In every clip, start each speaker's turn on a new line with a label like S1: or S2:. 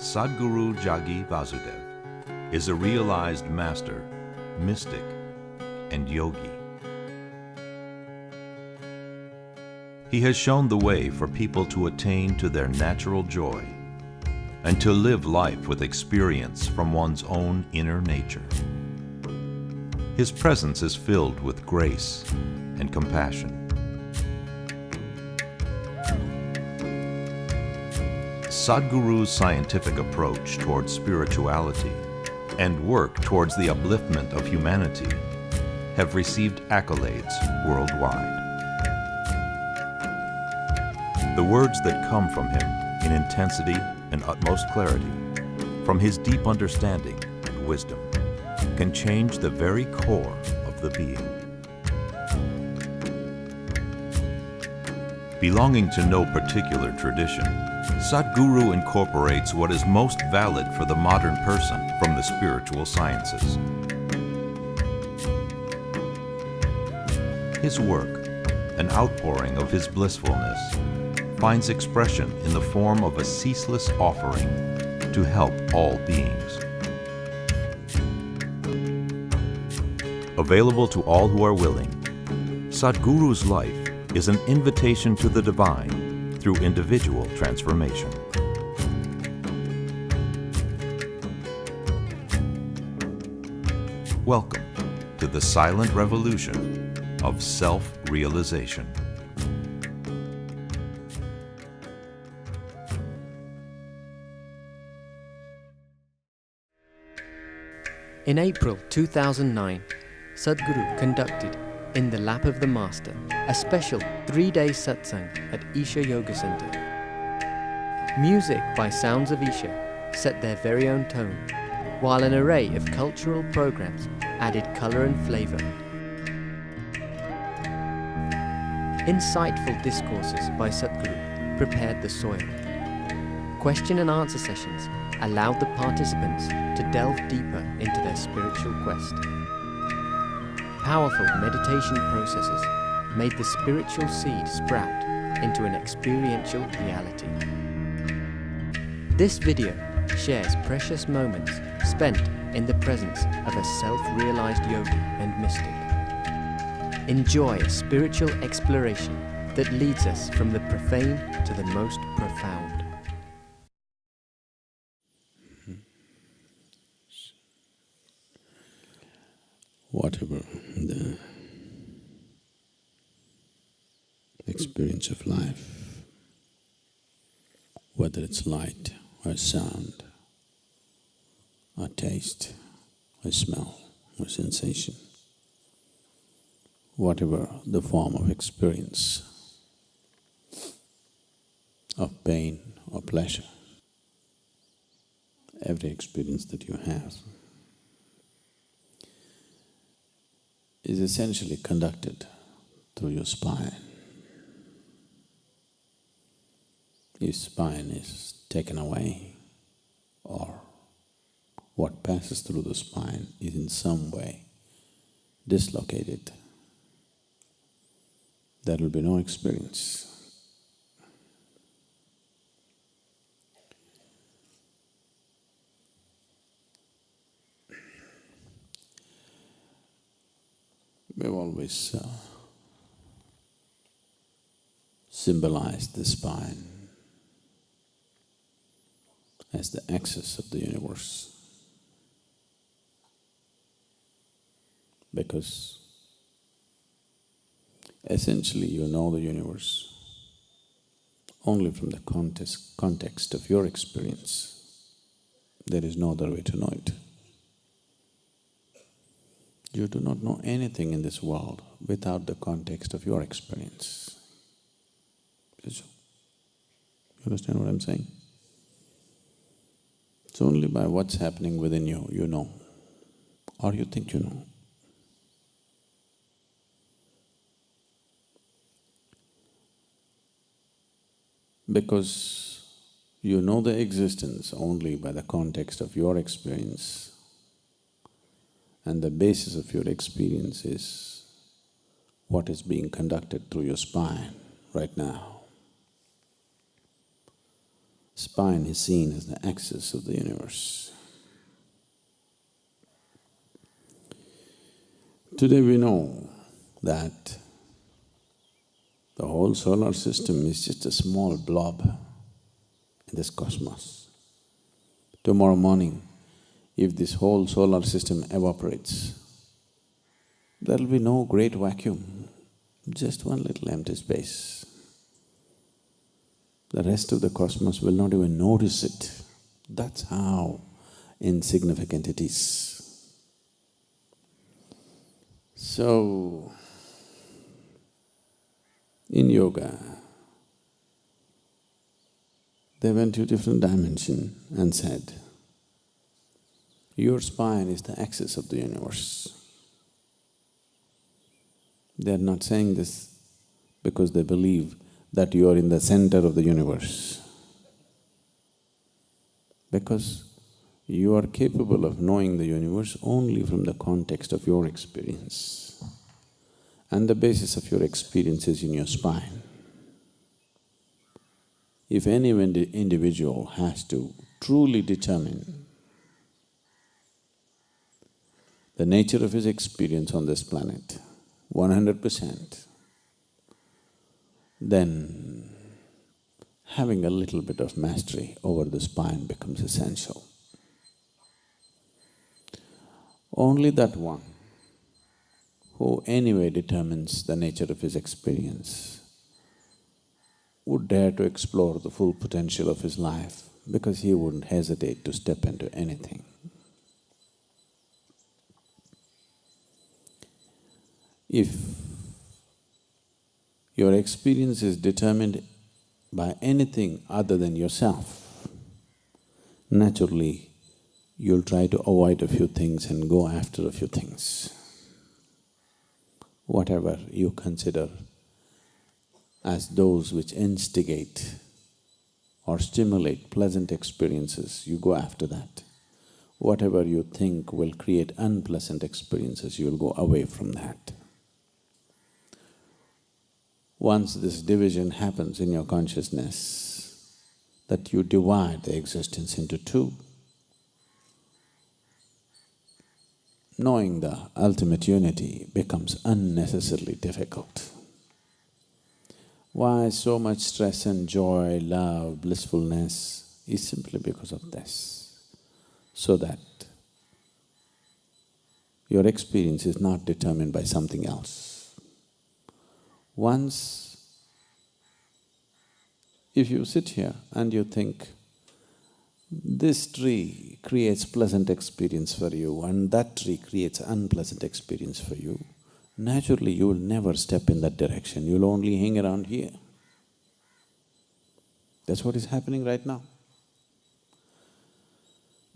S1: Sadhguru Jagi Vasudev is a realized master, mystic, and yogi. He has shown the way for people to attain to their natural joy and to live life with experience from one's own inner nature. His presence is filled with grace and compassion. Sadhguru's scientific approach towards spirituality and work towards the upliftment of humanity have received accolades worldwide. The words that come from him in intensity and utmost clarity, from his deep understanding and wisdom, can change the very core of the being. Belonging to no particular tradition, Sadhguru incorporates what is most valid for the modern person from the spiritual sciences. His work, an outpouring of his blissfulness, finds expression in the form of a ceaseless offering to help all beings. Available to all who are willing, Sadhguru's life is an invitation to the divine through individual transformation. Welcome to the silent revolution of self-realization.
S2: In April 2009, Sadhguru conducted in the lap of the Master a special 3-day satsang at Isha Yoga Center. Music by Sounds of Isha set their very own tone, while an array of cultural programs added color and flavor. Insightful discourses by Sadhguru prepared the soil. Question and answer sessions allowed the participants to delve deeper into their spiritual quest. Powerful meditation processes made the spiritual seed sprout into an experiential reality. This video shares precious moments spent in the presence of a self-realized yogi and mystic. Enjoy a spiritual exploration that leads us from the profane to the most profound.
S3: Whatever the experience of life, whether it's light or sound or taste or smell or sensation, whatever the form of experience of pain or pleasure, every experience that you have is essentially conducted through your spine. Your spine is taken away, or what passes through the spine is in some way dislocated. There will be no experience. We've always symbolized the spine as the axis of the universe, because essentially you know the universe only from the context of your experience. There is no other way to know it. You do not know anything in this world without the context of your experience. You understand what I'm saying? It's only by what's happening within you, you know, or you think you know. Because you know the existence only by the context of your experience, and the basis of your experience is what is being conducted through your spine right now. Spine is seen as the axis of the universe. Today we know that the whole solar system is just a small blob in this cosmos. Tomorrow morning, if this whole solar system evaporates, there'll be no great vacuum, just one little empty space. The rest of the cosmos will not even notice it. That's how insignificant it is. So, in yoga, they went to a different dimension and said, your spine is the axis of the universe. They are not saying this because they believe that you are in the center of the universe. Because you are capable of knowing the universe only from the context of your experience. And the basis of your experience is in your spine. If any individual has to truly determine the nature of his experience on this planet, 100%, then having a little bit of mastery over the spine becomes essential. Only that one who anyway determines the nature of his experience would dare to explore the full potential of his life because he wouldn't hesitate to step into anything. If your experience is determined by anything other than yourself, naturally you'll try to avoid a few things and go after a few things. Whatever you consider as those which instigate or stimulate pleasant experiences, you go after that. Whatever you think will create unpleasant experiences, you'll go away from that. Once this division happens in your consciousness, that you divide the existence into two, knowing the ultimate unity becomes unnecessarily difficult. Why so much stress and joy, love, blissfulness is simply because of this, so that your experience is not determined by something else. Once, if you sit here and you think, this tree creates pleasant experience for you and that tree creates unpleasant experience for you, naturally you will never step in that direction, you'll only hang around here. That's what is happening right now.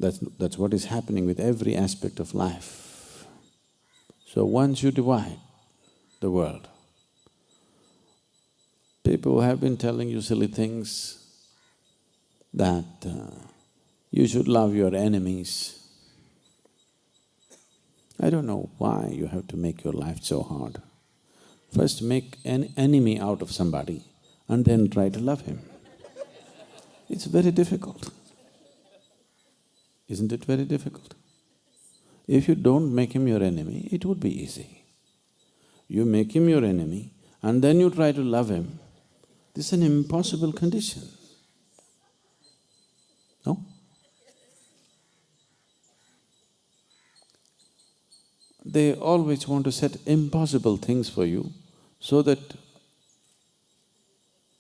S3: That's what is happening with every aspect of life. So once you divide the world, people have been telling you silly things that you should love your enemies. I don't know why you have to make your life so hard. First make an enemy out of somebody and then try to love him. It's very difficult. Isn't it very difficult? If you don't make him your enemy, it would be easy. You make him your enemy and then you try to love him. This is an impossible condition. No? They always want to set impossible things for you so that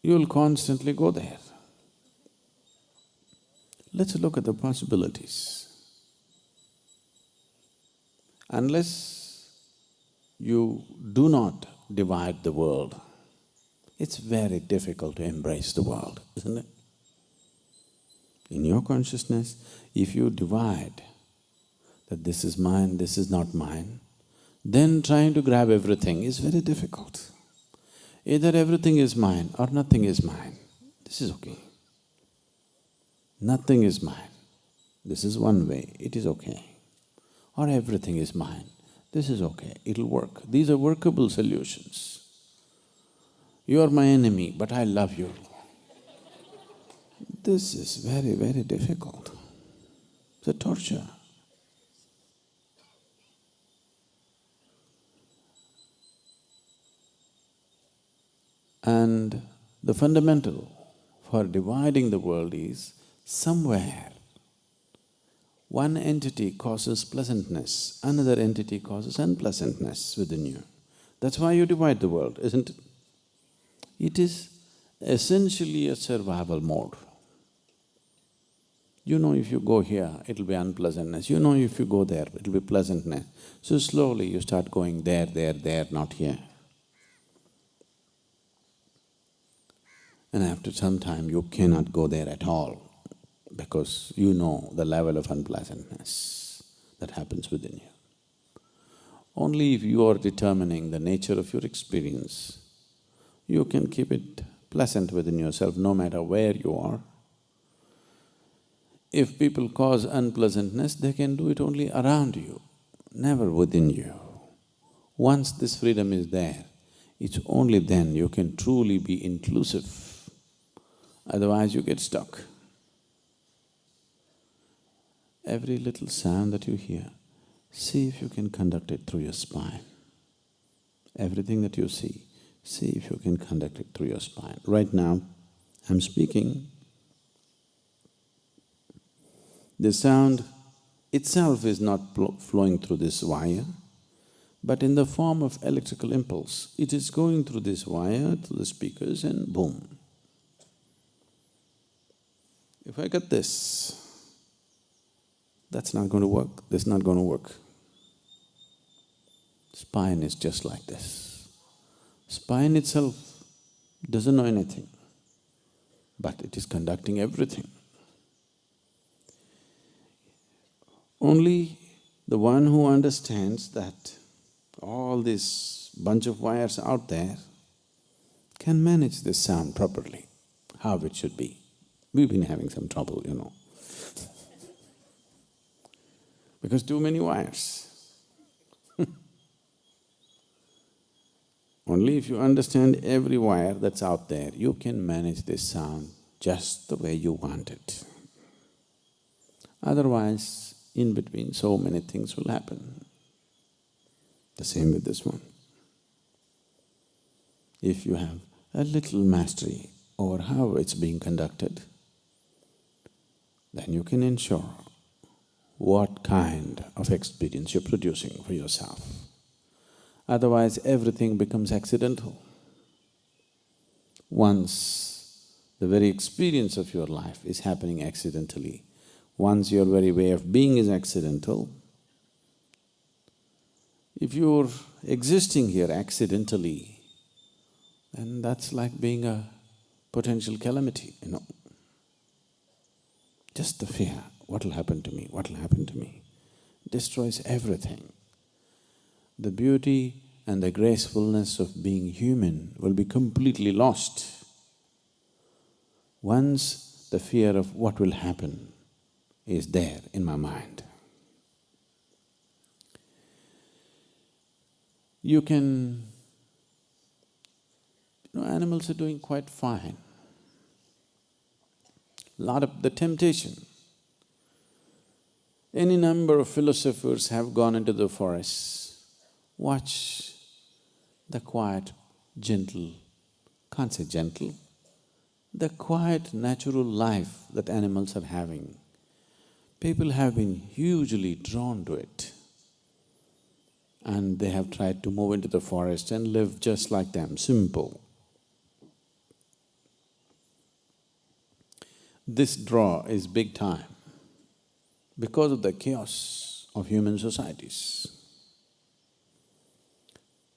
S3: you'll constantly go there. Let's look at the possibilities. Unless you do not divide the world, it's very difficult to embrace the world, isn't it? In your consciousness, if you divide that this is mine, this is not mine, then trying to grab everything is very difficult. Either everything is mine or nothing is mine. This is okay. Nothing is mine. This is one way, it is okay. Or everything is mine. This is okay, it'll work. These are workable solutions. You are my enemy, but I love you. this is very, very difficult. It's a torture. And the fundamental for dividing the world is somewhere one entity causes pleasantness, another entity causes unpleasantness within you. That's why you divide the world, isn't it? It is essentially a survival mode. You know if you go here, it'll be unpleasantness. You know if you go there, it'll be pleasantness. So slowly you start going there, not here. And after some time you cannot go there at all because you know the level of unpleasantness that happens within you. Only if you are determining the nature of your experience, you can keep it pleasant within yourself no matter where you are. If people cause unpleasantness, they can do it only around you, never within you. Once this freedom is there, it's only then you can truly be inclusive, otherwise you get stuck. Every little sound that you hear, see if you can conduct it through your spine. Everything that you see if you can conduct it through your spine. Right now, I'm speaking. The sound itself is not flowing through this wire, but in the form of electrical impulse, it is going through this wire, through the speakers, and boom. If I get this, that's not going to work, this is not going to work. Spine is just like this. Spine itself doesn't know anything, but it is conducting everything. Only the one who understands that all this bunch of wires out there can manage this sound properly, how it should be. We've been having some trouble, you know, because too many wires. Only if you understand every wire that's out there, you can manage this sound just the way you want it. Otherwise, in between so many things will happen. The same with this one. If you have a little mastery over how it's being conducted, then you can ensure what kind of experience you're producing for yourself. Otherwise, everything becomes accidental. Once the very experience of your life is happening accidentally, once your very way of being is accidental, if you're existing here accidentally, then that's like being a potential calamity, you know. Just the fear, what'll happen to me, what'll happen to me, destroys everything. The beauty and the gracefulness of being human will be completely lost once the fear of what will happen is there in my mind. You can… animals are doing quite fine. Lot of the temptation. Any number of philosophers have gone into the forests, watch the quiet, gentle, can't say gentle, the quiet natural life that animals are having. People have been hugely drawn to it, and they have tried to move into the forest and live just like them, simple. This draw is big time because of the chaos of human societies.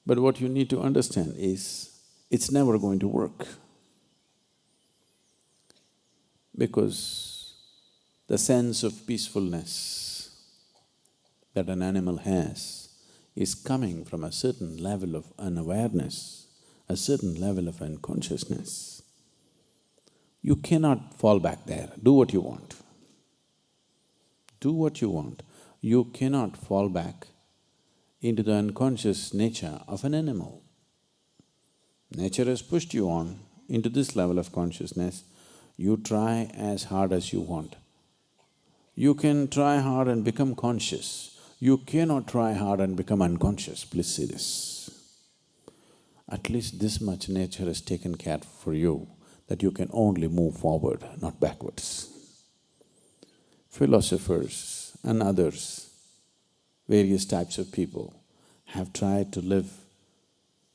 S3: But what you need to understand is, it's never going to work, because the sense of peacefulness that an animal has is coming from a certain level of unawareness, a certain level of unconsciousness. You cannot fall back there, do what you want. Do what you want. You cannot fall back into the unconscious nature of an animal. Nature has pushed you on into this level of consciousness. You try as hard as you want. You can try hard and become conscious. You cannot try hard and become unconscious, please see this. At least this much nature has taken care for you, that you can only move forward, not backwards. Philosophers and others, various types of people, have tried to live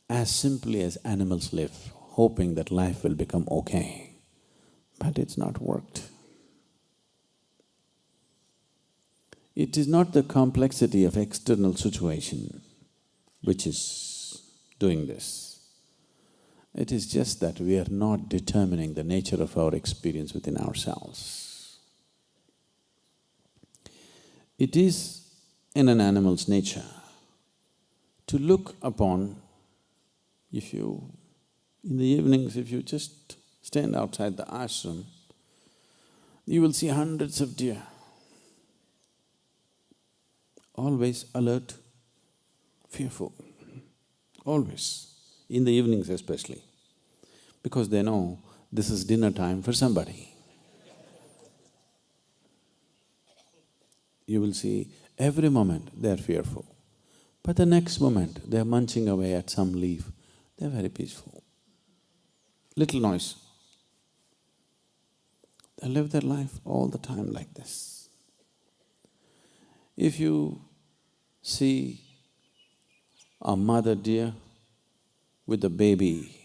S3: as simply as animals live, hoping that life will become okay. But it's not worked. It is not the complexity of external situation which is doing this. It is just that we are not determining the nature of our experience within ourselves. It is in an animal's nature to look upon, in the evenings, if you just stand outside the ashram, you will see hundreds of deer, always alert, fearful, always, in the evenings especially, because they know this is dinner time for somebody. You will see every moment they are fearful, but the next moment they are munching away at some leaf, they are very peaceful. Little noise. They live their life all the time like this. If you see a mother deer with a baby,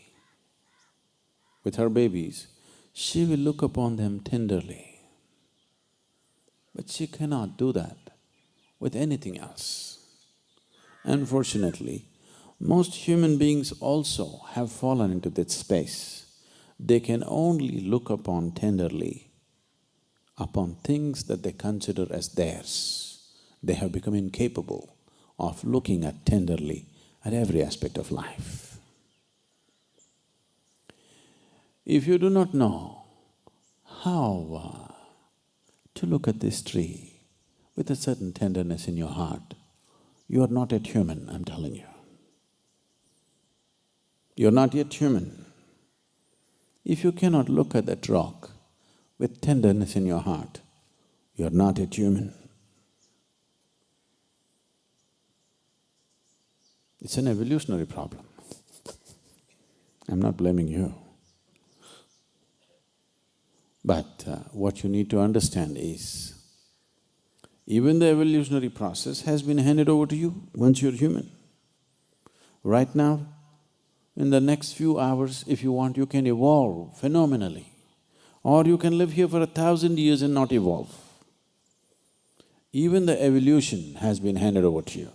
S3: with her babies, she will look upon them tenderly. But she cannot do that with anything else. Unfortunately, most human beings also have fallen into that space. They can only look upon tenderly upon things that they consider as theirs. They have become incapable of looking at tenderly at every aspect of life. If you do not know how to look at this tree with a certain tenderness in your heart, you are not yet human, I'm telling you. You're not yet human. If you cannot look at that rock with tenderness in your heart, you're not yet human. It's an evolutionary problem. I'm not blaming you. But what you need to understand is, even the evolutionary process has been handed over to you once you're human. Right now, in the next few hours, if you want, you can evolve phenomenally. Or you can live here for 1,000 years and not evolve. Even the evolution has been handed over to you.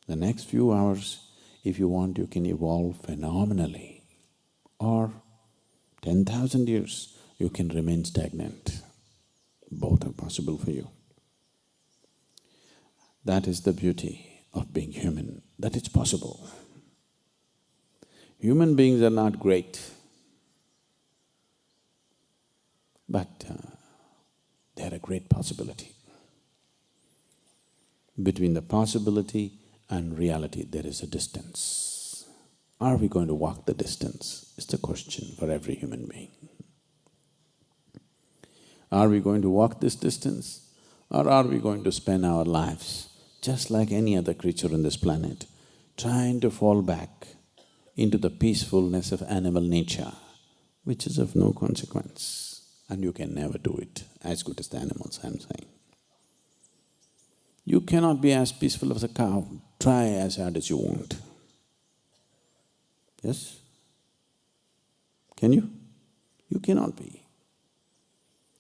S3: The next few hours, if you want, you can evolve phenomenally. Or 10,000 years, you can remain stagnant. Both are possible for you. That is the beauty of being human, that it's possible. Human beings are not great, but they are a great possibility. Between the possibility and reality, there is a distance. Are we going to walk the distance? It's the question for every human being. Are we going to walk this distance, or are we going to spend our lives just like any other creature on this planet, trying to fall back into the peacefulness of animal nature, which is of no consequence, and you can never do it as good as the animals, I'm saying. You cannot be as peaceful as a cow, try as hard as you want. Yes? Can you? You cannot be.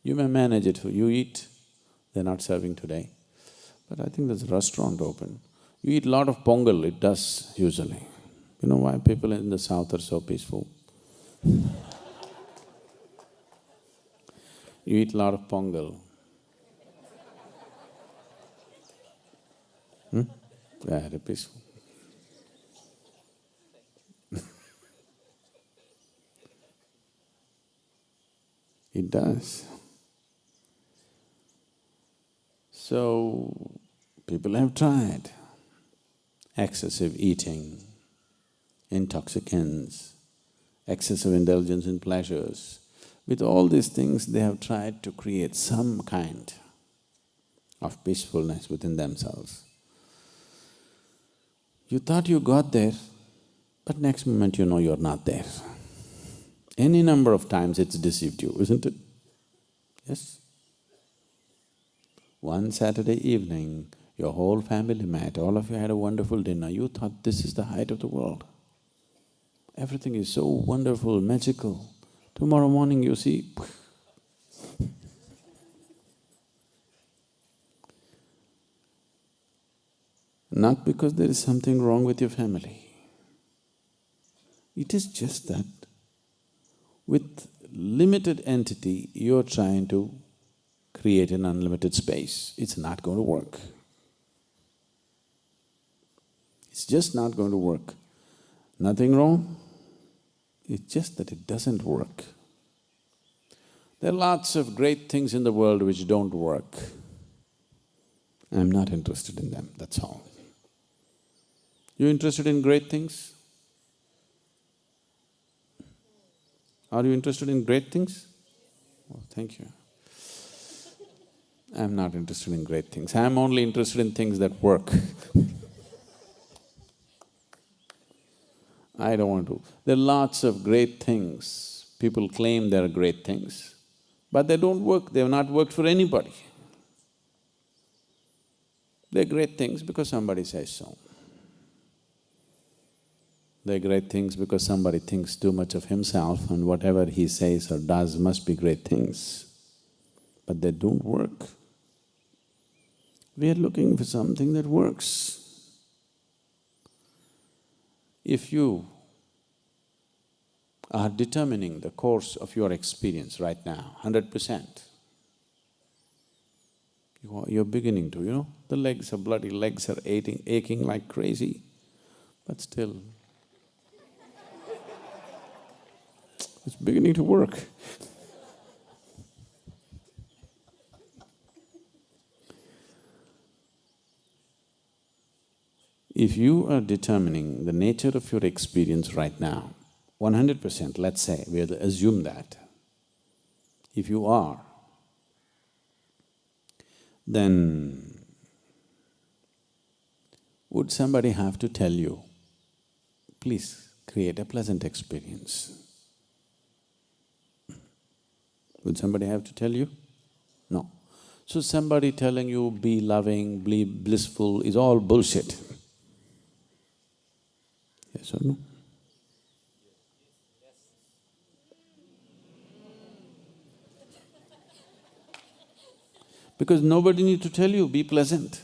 S3: You may manage it, you eat, they're not serving today, but I think there's a restaurant open. You eat a lot of pongal, it does usually. You know why people in the south are so peaceful? You eat a lot of pongal. Very peaceful. It does. So, people have tried excessive eating, intoxicants, excessive indulgence in pleasures. With all these things, they have tried to create some kind of peacefulness within themselves. You thought you got there, but next moment you know you're not there. Any number of times it's deceived you, isn't it? Yes? One Saturday evening, your whole family met, all of you had a wonderful dinner, you thought this is the height of the world. Everything is so wonderful, magical. Tomorrow morning you see, not because there is something wrong with your family. It is just that with limited entity, you're trying to create an unlimited space. It's not going to work. It's just not going to work. Nothing wrong, it's just that it doesn't work. There are lots of great things in the world which don't work. I'm not interested in them, that's all. You interested in great things? Are you interested in great things? Oh, thank you. I'm not interested in great things. I'm only interested in things that work. I don't want to… There are lots of great things. People claim they're great things, but they don't work, they have not worked for anybody. They're great things because somebody says so. They're great things because somebody thinks too much of himself and whatever he says or does must be great things. But they don't work. We are looking for something that works. If you are determining the course of your experience right now, 100%, you're beginning to, the legs are bloody, legs are aching like crazy, but still, it's beginning to work. If you are determining the nature of your experience right now, 100%, let's say, we'll assume that, if you are, then would somebody have to tell you, please create a pleasant experience? Would somebody have to tell you? No. So somebody telling you be loving, be blissful is all bullshit. Yes or no? Because nobody needs to tell you, be pleasant.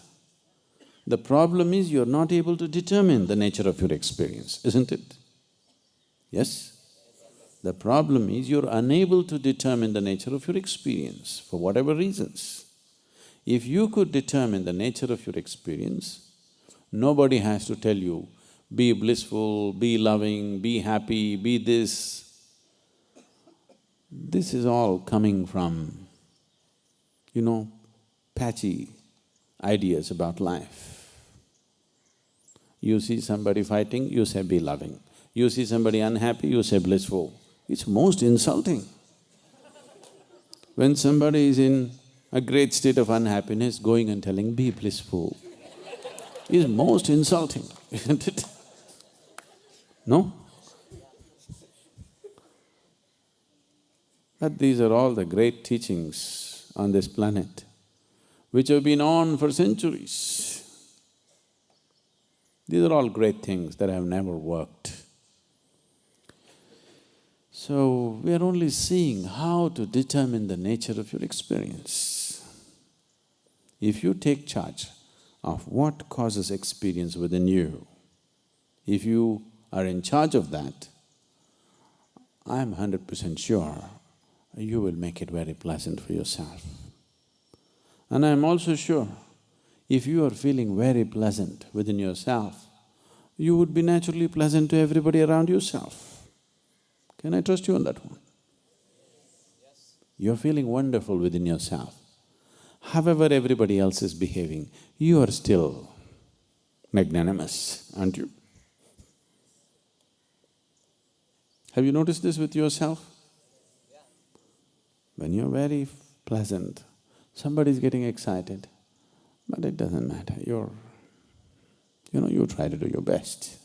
S3: The problem is you're not able to determine the nature of your experience, isn't it? Yes? The problem is you're unable to determine the nature of your experience for whatever reasons. If you could determine the nature of your experience, nobody has to tell you, be blissful, be loving, be happy, be this. This is all coming from, patchy ideas about life. You see somebody fighting, you say be loving. You see somebody unhappy, you say blissful. It's most insulting. When somebody is in a great state of unhappiness, going and telling, be blissful, is most insulting, isn't it? No? But these are all the great teachings on this planet, which have been on for centuries. These are all great things that have never worked. So, we are only seeing how to determine the nature of your experience. If you take charge of what causes experience within you, if you are in charge of that, I'm 100% sure you will make it very pleasant for yourself. And I'm also sure, if you are feeling very pleasant within yourself, you would be naturally pleasant to everybody around yourself. Can I trust you on that one? You're feeling wonderful within yourself. However everybody else is behaving, you are still magnanimous, aren't you? Have you noticed this with yourself? When you're very pleasant, somebody's getting excited, but it doesn't matter, you try to do your best.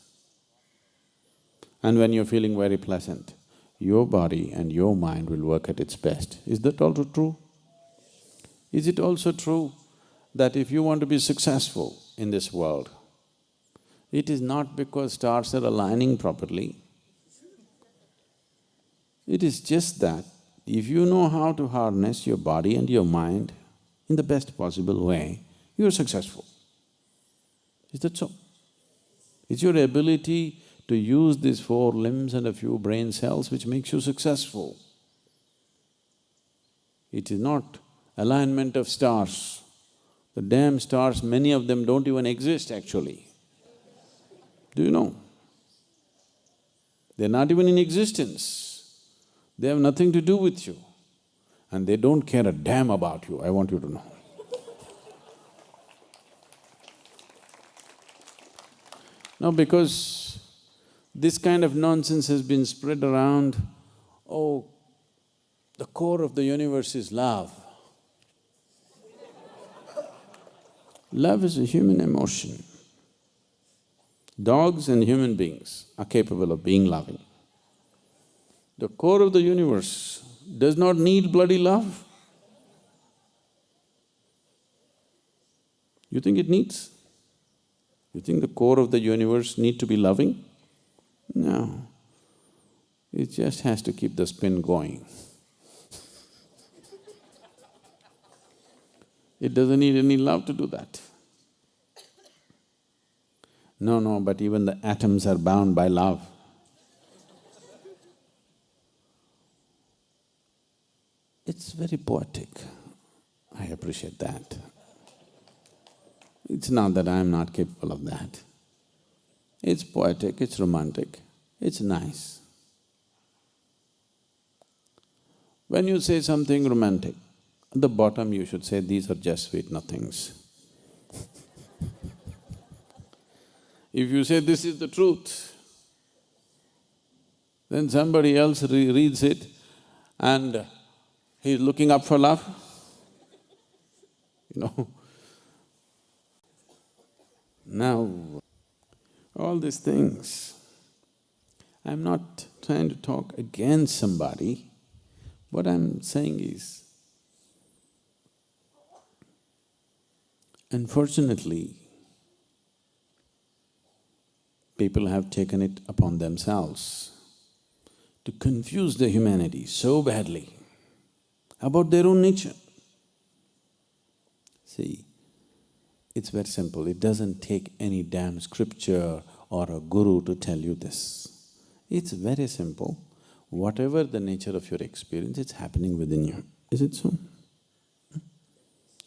S3: And when you're feeling very pleasant, your body and your mind will work at its best. Is that also true? Is it also true that if you want to be successful in this world, it is not because stars are aligning properly. It is just that if you know how to harness your body and your mind in the best possible way, you're successful. Is that so? It's your ability to use these 4 limbs and a few brain cells which makes you successful. It is not alignment of stars. The damn stars, many of them don't even exist actually. Do you know? They're not even in existence. They have nothing to do with you. And they don't care a damn about you, I want you to know. Now because this kind of nonsense has been spread around, oh, the core of the universe is love. Love is a human emotion. Dogs and human beings are capable of being loving. The core of the universe does not need bloody love. You think it needs? You think the core of the universe need to be loving? No. It just has to keep the spin going. It doesn't need any love to do that. No, but even the atoms are bound by love. It's very poetic. I appreciate that. It's not that I'm not capable of that. It's poetic, it's romantic, it's nice. When you say something romantic, at the bottom you should say, these are just sweet nothings. If you say, this is the truth, then somebody else reads it and he's looking up for love, you know. Now, all these things, I'm not trying to talk against somebody. What I'm saying is, unfortunately, people have taken it upon themselves to confuse the humanity so badly about their own nature. See, it's very simple, it doesn't take any damn scripture or a guru to tell you this. It's very simple, whatever the nature of your experience, it's happening within you. Is it so?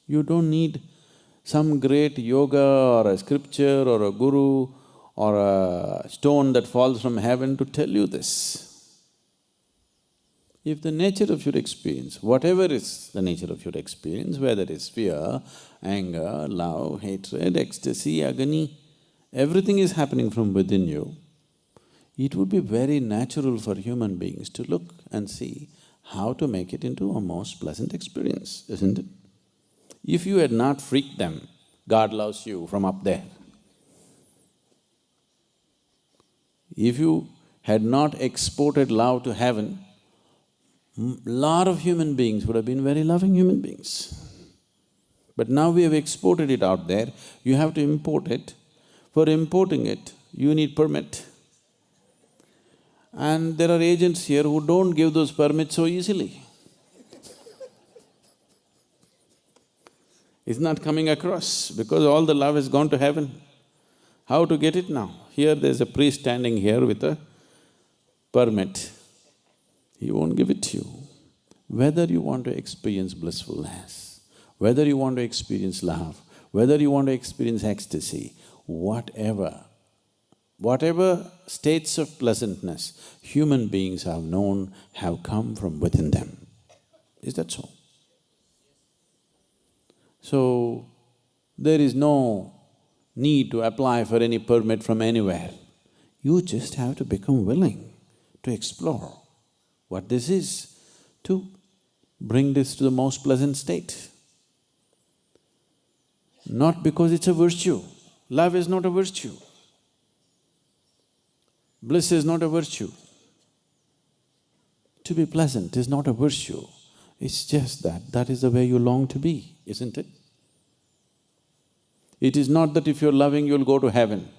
S3: You don't need some great yoga or a scripture or a guru or a stone that falls from heaven to tell you this. If the nature of your experience, whatever is the nature of your experience, whether it's fear, anger, love, hatred, ecstasy, agony, everything is happening from within you, it would be very natural for human beings to look and see how to make it into a most pleasant experience, isn't it? If you had not freaked them, God loves you from up there. If you had not exported love to heaven, lot of human beings would have been very loving human beings. But now we have exported it out there, you have to import it. For importing it, you need permit. And there are agents here who don't give those permits so easily. It's not coming across because all the love has gone to heaven. How to get it now? Here there's a priest standing here with a permit. He won't give it to you. Whether you want to experience blissfulness, whether you want to experience love, whether you want to experience ecstasy, whatever states of pleasantness human beings have known have come from within them. Is that so? So, there is no need to apply for any permit from anywhere. You just have to become willing to explore what this is, to bring this to the most pleasant state. Not because it's a virtue. Love is not a virtue. Bliss is not a virtue. To be pleasant is not a virtue. It's just that is the way you long to be, isn't it? It is not that if you're loving, you'll go to heaven.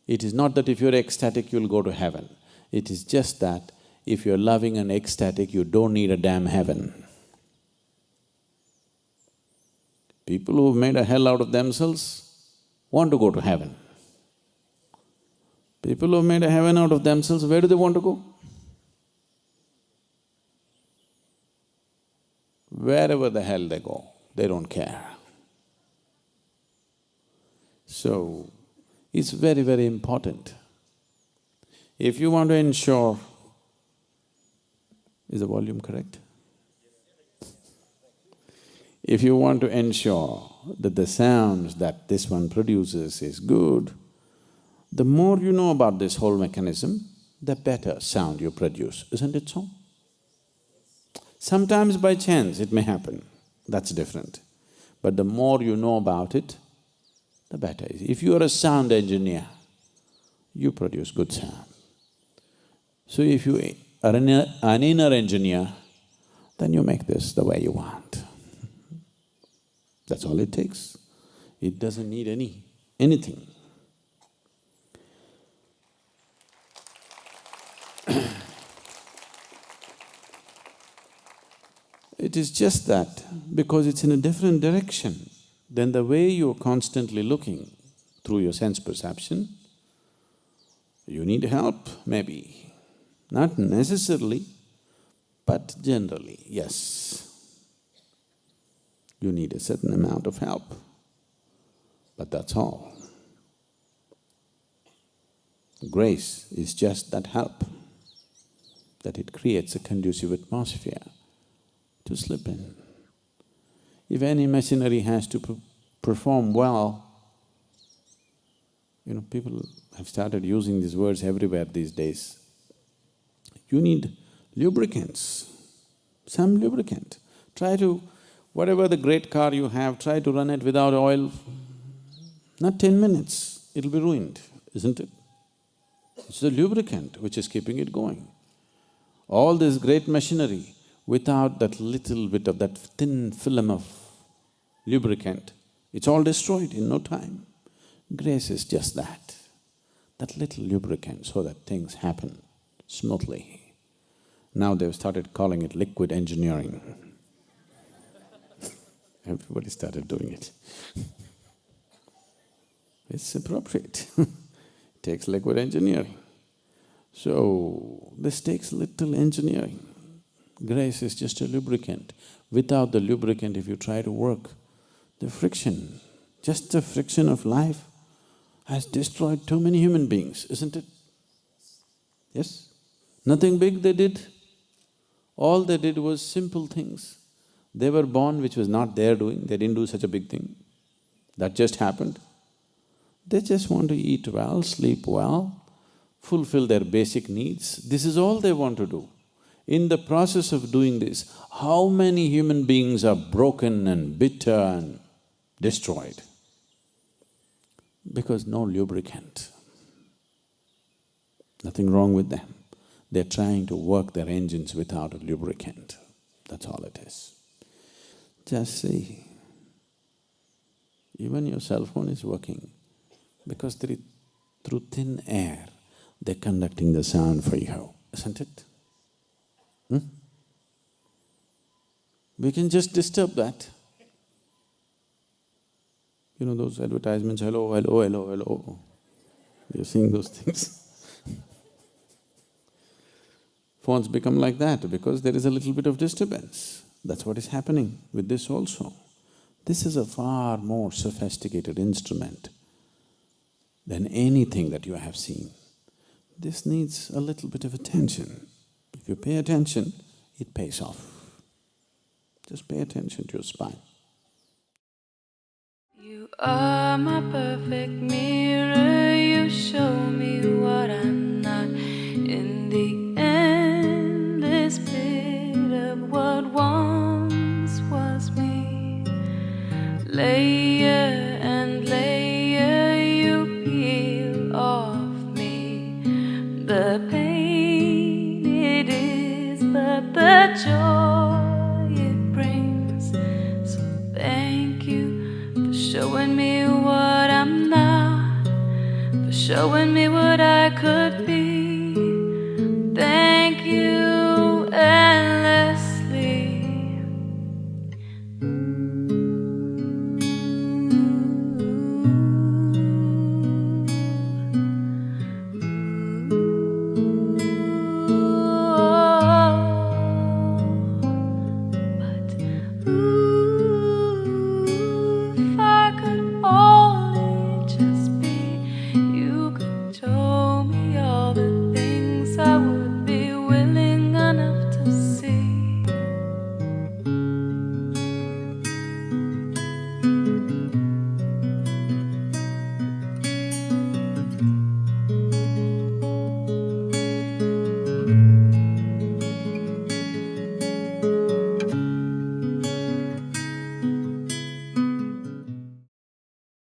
S3: It is not that if you're ecstatic, you'll go to heaven. It is just that if you're loving and ecstatic, you don't need a damn heaven. People who've made a hell out of themselves want to go to heaven. People who've made a heaven out of themselves, where do they want to go? Wherever the hell they go, they don't care. So, it's very, very important. If you want to ensure… Is the volume correct? If you want to ensure that the sounds that this one produces is good, the more you know about this whole mechanism, the better sound you produce, isn't it so? Sometimes by chance it may happen, that's different. But the more you know about it, the better it is. If you are a sound engineer, you produce good sound. So if you are an inner engineer, then you make this the way you want. That's all it takes. It doesn't need anything. It is just that because it's in a different direction than the way you're constantly looking through your sense perception, you need help, maybe. Not necessarily, but generally, yes. You need a certain amount of help, but that's all. Grace is just that help, that it creates a conducive atmosphere to slip in. If any machinery has to perform well, people have started using these words everywhere these days. You need lubricants, some lubricant. Try to… whatever the great car you have, try to run it without oil. Not 10 minutes, it'll be ruined, isn't it? It's the lubricant which is keeping it going. All this great machinery, without that little bit of that thin film of lubricant, it's all destroyed in no time. Grace is just that little lubricant so that things happen smoothly. Now they've started calling it liquid engineering. Everybody started doing it. It's appropriate. It takes liquid engineering. So, this takes little engineering. Grace is just a lubricant. Without the lubricant, if you try to work, the friction, just the friction of life has destroyed too many human beings, isn't it? Yes? Nothing big they did. All they did was simple things. They were born which was not their doing, they didn't do such a big thing. That just happened. They just want to eat well, sleep well, fulfill their basic needs. This is all they want to do. In the process of doing this, how many human beings are broken and bitter and destroyed? Because no lubricant. Nothing wrong with them. They're trying to work their engines without a lubricant. That's all it is. Just see, even your cell phone is working because through thin air, they're conducting the sound for you, isn't it? We can just disturb that. You know those advertisements, hello, hello, hello, hello. You're seeing those things. Phones become like that because there is a little bit of disturbance. That's what is happening with this also. This is a far more sophisticated instrument than anything that you have seen. This needs a little bit of attention. If you pay attention, it pays off. Just pay attention to your spine.
S4: You are my perfect mirror, you show me what I'm not. In the endless pit of what layer and layer you peel off me. The pain it is, but the joy it brings. So thank you for showing me what I'm not, for showing me what I could be.